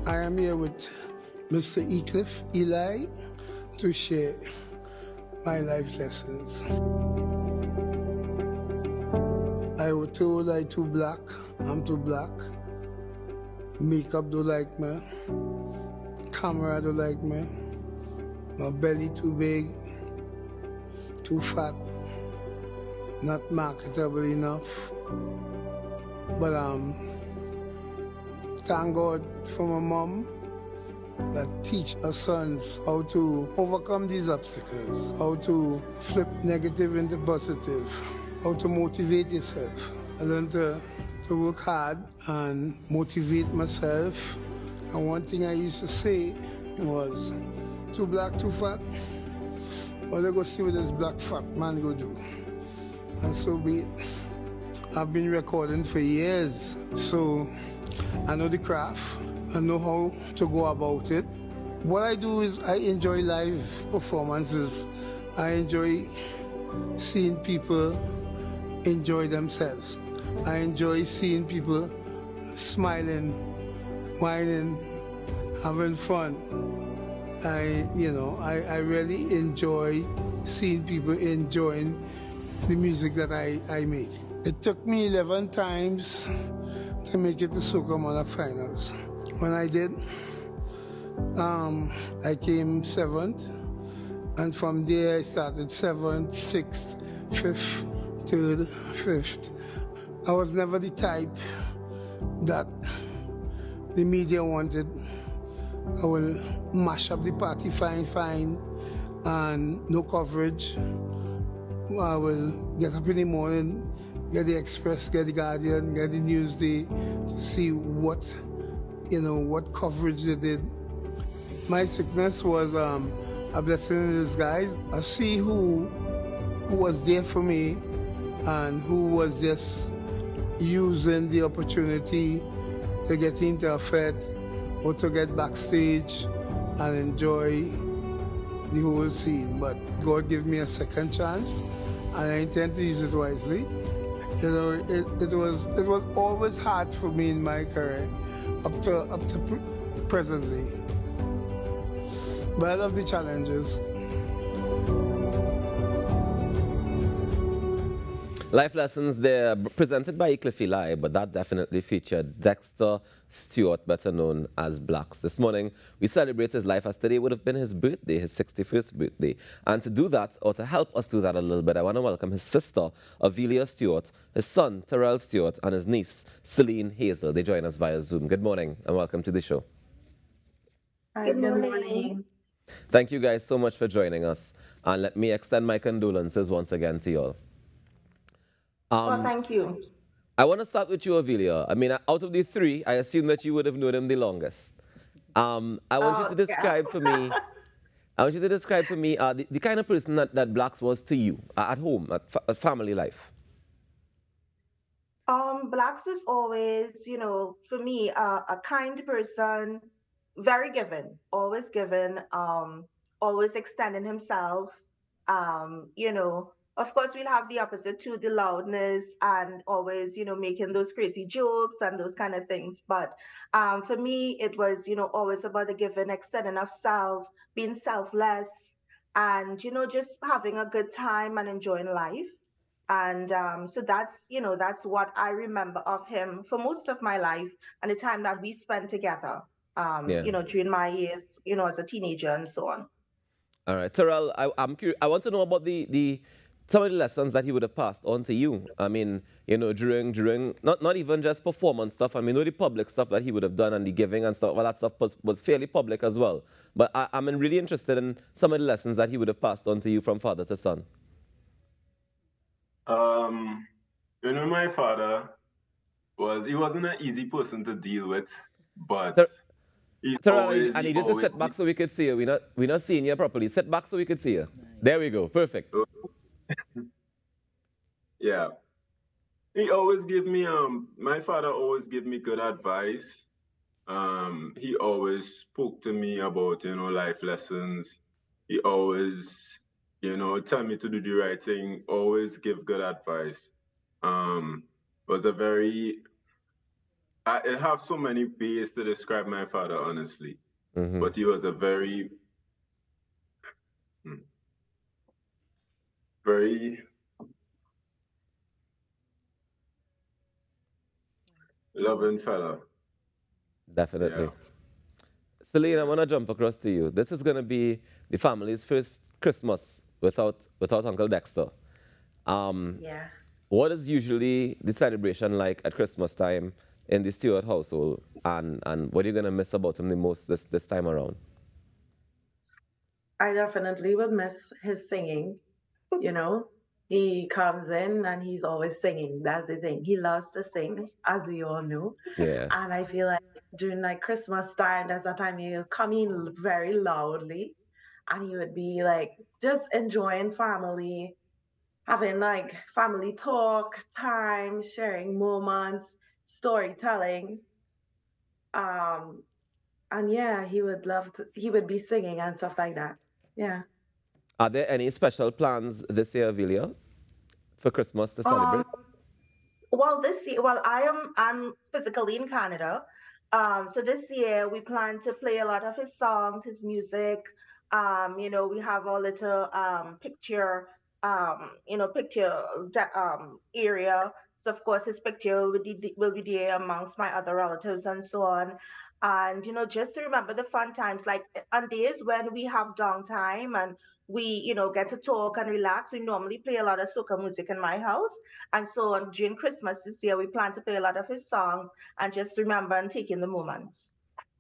I am here with Mr. Eli to share my life lessons. I was told I too black, I'm too black. Makeup don't like me, camera don't like me, my belly too big, too fat, not marketable enough. But thank God for my mom that teach her sons how to overcome these obstacles, how to flip negative into positive, how to motivate yourself. I learned to work hard and motivate myself. And one thing I used to say was, too black, too fat, well, they go see what this black fat man go do. And so be it. I've been recording for years, so I know the craft. I know how to go about it. What I do is I enjoy live performances. I enjoy seeing people enjoy themselves. I enjoy seeing people smiling, whining, having fun. I really enjoy seeing people enjoying the music that I make. It took me 11 times to make it to Soca Monarch Finals. When I did, I came 7th, and from there I started 7th, 6th, 5th, 3rd, 5th. I was never the type that the media wanted. I will mash up the party fine, and no coverage. I will get up in the morning, get the Express, get the Guardian, get the Newsday to see what coverage they did. My sickness was a blessing in disguise. I see who was there for me and who was just using the opportunity to get into a fete or to get backstage and enjoy the whole scene. But God gave me a second chance, and I intend to use it wisely. It was always hard for me in my career, up to presently. But I love the challenges. Life lessons there presented by Eli, but that definitely featured Dexter Stewart, better known as Blaxx. This morning, we celebrate his life as today would have been his birthday, his 61st birthday. And to do that, or to help us do that a little bit, I want to welcome his sister, Avelia Stewart, his son, Terrell Stewart, and his niece, Celine Hazel. They join us via Zoom. Good morning, and welcome to the show. Good morning. Thank you guys so much for joining us. And let me extend my condolences once again to you all. Well, thank you. I want to start with you, Avelia. I mean, out of the three, I assume that you would have known him the longest. I want you to describe for me. I want you to describe for me the kind of person that Blaxx was to you at home, at family life. Blaxx was always, for me, a kind person, very given, always extending himself. Of course, we'll have the opposite too, the loudness and always, making those crazy jokes and those kind of things. But for me, it was, always about the giving, extending of self, being selfless, and, just having a good time and enjoying life. And so that's what I remember of him for most of my life and the time that we spent together, Yeah. during my years, as a teenager and so on. All right, Terrell, I'm curious. I want to know about the some of the lessons that he would have passed on to you. I mean, during not even just performance stuff. I mean, the public stuff that he would have done and the giving and stuff. All that stuff was fairly public as well. But I'm really interested in some of the lessons that he would have passed on to you from father to son. My father he wasn't an easy person to deal with, but Terrell, I need you to sit back so we could see you. We're not seeing you properly. Sit back so we could see you. There we go. Perfect. Yeah. He always gave me my father always gave me good advice. He always spoke to me about, life lessons. He always, tell me to do the right thing, always give good advice. Was a very I have so many ways to describe my father, honestly. Hmm. But he was a very, hmm, very loving fella. Yeah. Definitely. Celine, I want to jump across to you. This is going to be the family's first Christmas without Uncle Dexter. Um, Yeah. what is usually the celebration like at Christmas time in the Stewart household, and what are you going to miss about him the most this time around? I definitely would miss his singing, you know. He comes in and he's always singing. That's the thing. He loves to sing, as we all know. Yeah, And I feel like during like Christmas time, there's a time he'll come in very loudly and he would be like just enjoying family, having like family talk, time, sharing moments, storytelling. Um, and yeah, he would be singing and stuff like that. Yeah. are there any special plans this year, Avilia, for Christmas to Um, celebrate? Well, this year, well, I'm physically in Canada. So this year we plan to play a lot of his songs, his music. We have our little picture area. So of course his picture will be there amongst my other relatives and so on. And just to remember the fun times, like on days when we have downtime and we, get to talk and relax, we normally play a lot of soca music in my house. And so during Christmas this year, we plan to play a lot of his songs and just remember and take in the moments.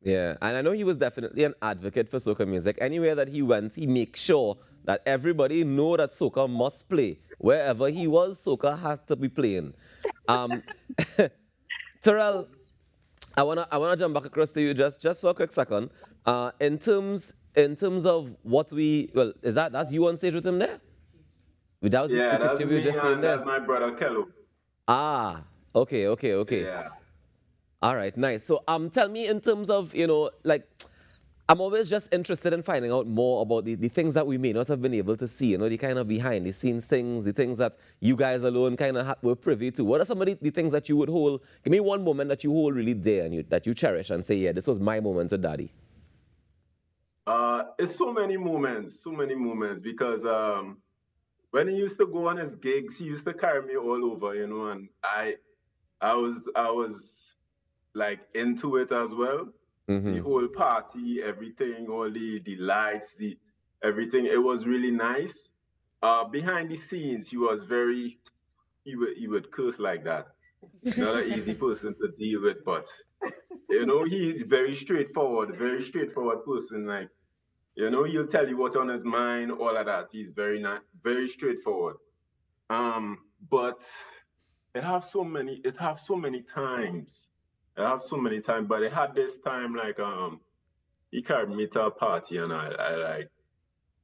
Yeah, and I know he was definitely an advocate for soca music. Anywhere that he went, he makes sure that everybody know that soca must play. Wherever he was, soca had to be playing. Um, Terrell, I wanna jump back across to you just for a quick second. In terms of what is that's you on stage with him there? That was the Yeah, that's picture we were me just seeing and there. that's my brother Kello. Ah, okay, okay, okay. Yeah. All right, nice. So tell me in terms of, like I'm always just interested in finding out more about the things that we may not have been able to see, the kind of behind the scenes things, the things that you guys alone kind of were privy to. What are some of the things that you would hold? Give me one moment that you hold really dear and that you cherish and say, yeah, this was my moment with daddy. It's so many moments because when he used to go on his gigs, he used to carry me all over, and I was like into it as well. The Mm-hmm. whole party, everything, all the lights, the everything. It was really nice. Behind the scenes, he would curse like that. Not an easy person to deal with, but he's very straightforward person. Like he'll tell you what's on his mind, all of that. He's very not very straightforward. But it have so many times. But it had this time like he carried me to a party and I like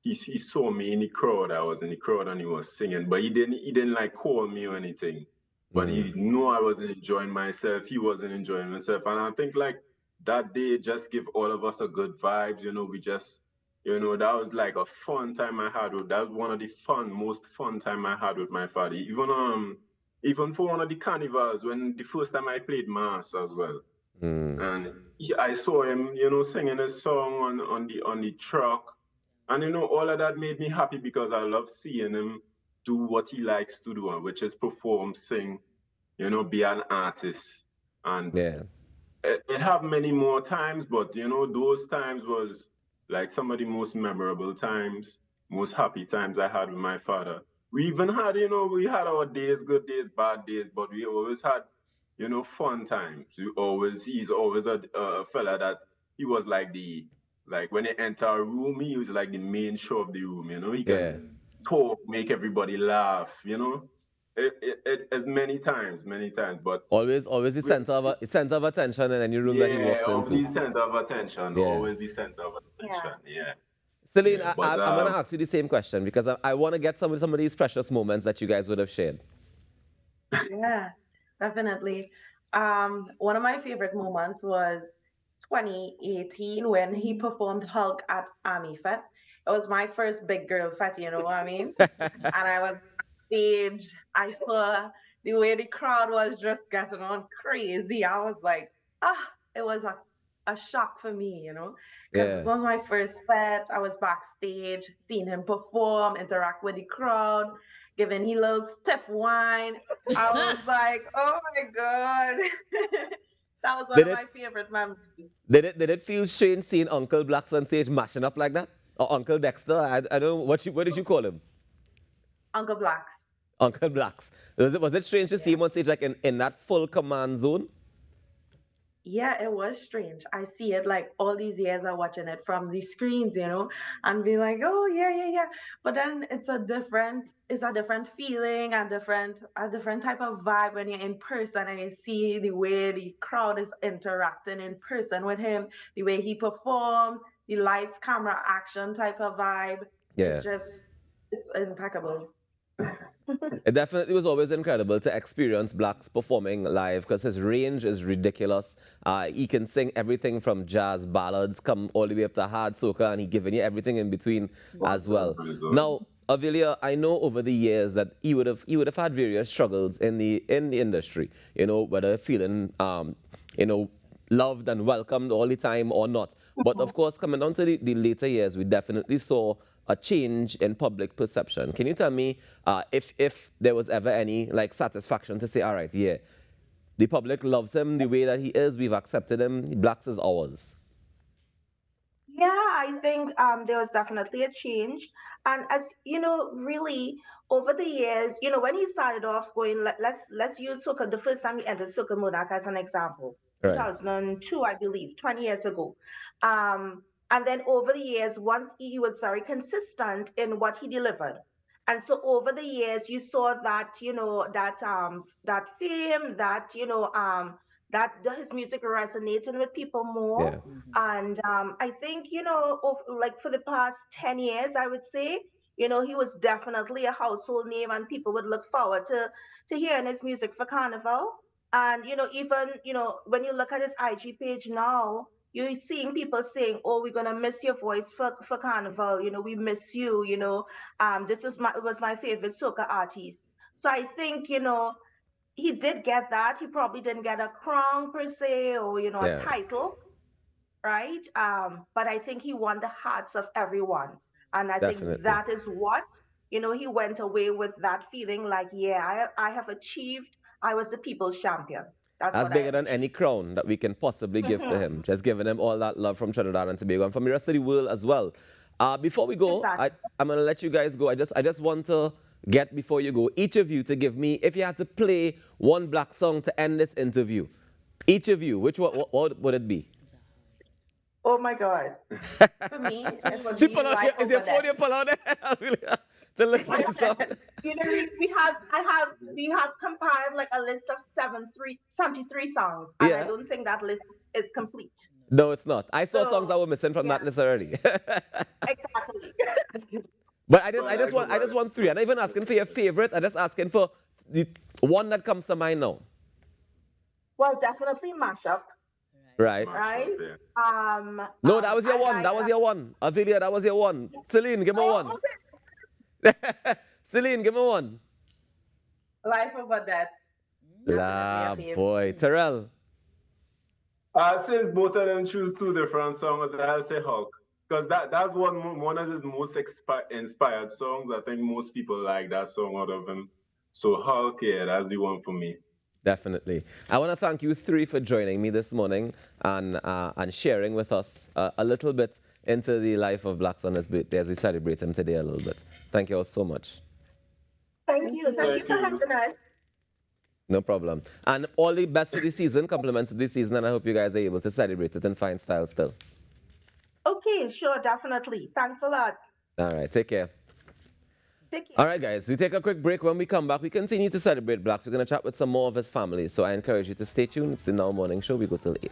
he saw me in the crowd. I was in the crowd and he was singing, but he didn't like call me or anything. But Mm. he knew I wasn't enjoying myself. He wasn't enjoying himself, and I think like that day just give all of us a good vibes. We just that was like a fun time I had with. That was one of the most fun time I had with my father. Even for one of the carnivals when the first time I played mass as well. Mm. And I saw him, singing a song on the truck, and all of that made me happy because I love seeing him do what he likes to do, which is perform, sing, be an artist. And Yeah. it have many more times, but those times was like some of the most memorable times, most happy times I had with my father. We even had, we had our days, good days, bad days, but we always had, fun times. He's always a fella that he was like when he enter a room, he was like the main show of the room. He Yeah. can talk, make everybody laugh. As many times, but Always the we, center of attention in any room that he yeah, walks of into. the center of attention, Yeah. always the center of attention. Yeah. Yeah, Celine, yeah. But I'm going to ask you the same question because I want to get some of these precious moments that you guys would have shared. Yeah, definitely. One of my favorite moments was 2018 when he performed Hulk at Army Fest. It was my first big girl fest, you know what I mean? And I was on stage. I saw the way the crowd was just getting on crazy. I was like, it was a shock for me, because it Yeah. was my first fete. I was backstage, seeing him perform, interact with the crowd, giving he little stiff wine. I was like, oh my God. That was one Did of it my favorite memories. did it feel strange seeing Uncle Blaxx on stage mashing up like that? Or Uncle Dexter? I don't know what did you call him? Uncle Blaxx. Uncle Blaxx. Was it strange to see Yeah. him on stage like in that full command zone? Yeah, it was strange. I see it like all these years of watching it from the screens, and be like, oh yeah, yeah, yeah. But then it's a different feeling and a different type of vibe when you're in person and you see the way the crowd is interacting in person with him, the way he performs, the lights, camera, action type of vibe. It's Yeah. just it's impeccable. It definitely was always incredible to experience Blaxx performing live because his range is ridiculous. He can sing everything from jazz ballads, come all the way up to hard soca, and he giving you everything in between as well. Now, Avilia, I know over the years that he would have had various struggles in the industry. Whether feeling loved and welcomed all the time or not. But of course, coming down to the later years, we definitely saw a change in public perception. Can you tell me if there was ever any like satisfaction to say, all right, yeah, the public loves him the way that he is, we've accepted him, Blaxx is ours. Yeah, I think there was definitely a change. And as you know, really over the years, when he started off going, let's use Soka, the first time he entered Soka Modak as an example, Right. 2002, I believe, 20 years ago. And then over the years, once he was very consistent in what he delivered. And so over the years, you saw that, that fame, his music resonating with people more. Yeah. And I think, like for the past 10 years, I would say, he was definitely a household name and people would look forward to hearing his music for Carnival. And, even, when you look at his IG page now, you're seeing people saying, oh, we're going to miss your voice for Carnival. We miss you, it was my favorite soca artist. So I think, he did get that. He probably didn't get a crown per se or, a Yeah, title, right? But I think he won the hearts of everyone. And I think definitely. that is what, he went away with that feeling like, yeah, I have achieved, I was the people's champion. That's That's what I bigger have than any achieved. crown that we can possibly give to him. Just giving him all that love from Trinidad and Tobago and from the rest of the world as well. Before we go, Exactly. I'm gonna let you guys go. I just want to get before you go, each of you to give me, if you had to play one Blaxx song to end this interview, each of you, which what would it be? Oh my God. For me, it would She be pull out life is your over phone death. you pull out to look for the song? We have compiled like a list of 73 songs, and I Yeah. don't think that list is complete. No, it's not. I saw songs So that were missing from yeah, that list already. exactly. But I just, Well, I I just go want, I just right. want three. I'm not even asking for your favorite. I'm just asking for the one that comes to mind now. Well, definitely mashup, Right? Mash up, right? yeah. No, that was your I one. like That was your one. Avilia, that was your one. Celine, give me oh, one. okay. Celine, give me one. Life over death. Definitely a La fave. boy. Terrell. Since both of them choose two different songs, I'll say Hulk. Because that's one of his most inspired songs. I think most people like that song out of him. So Hulk, yeah, that's the one for me. Definitely. I want to thank you three for joining me this morning and sharing with us a little bit into the life of Blaxx on his birthday as we celebrate him today a little bit. Thank you all so much. Thank Thank you. Thank you. you Thank for you. having us. No problem. And all the best for the season, compliments of the season, and I hope you guys are able to celebrate it in fine style still. Okay, sure, definitely. Thanks a lot. All right, take care. Take care. All right, guys, we take a quick break. When we come back, we continue to celebrate Blaxx. We're going to chat with some more of his family. So I encourage you to stay tuned. It's the Now Morning Show. We go till 8.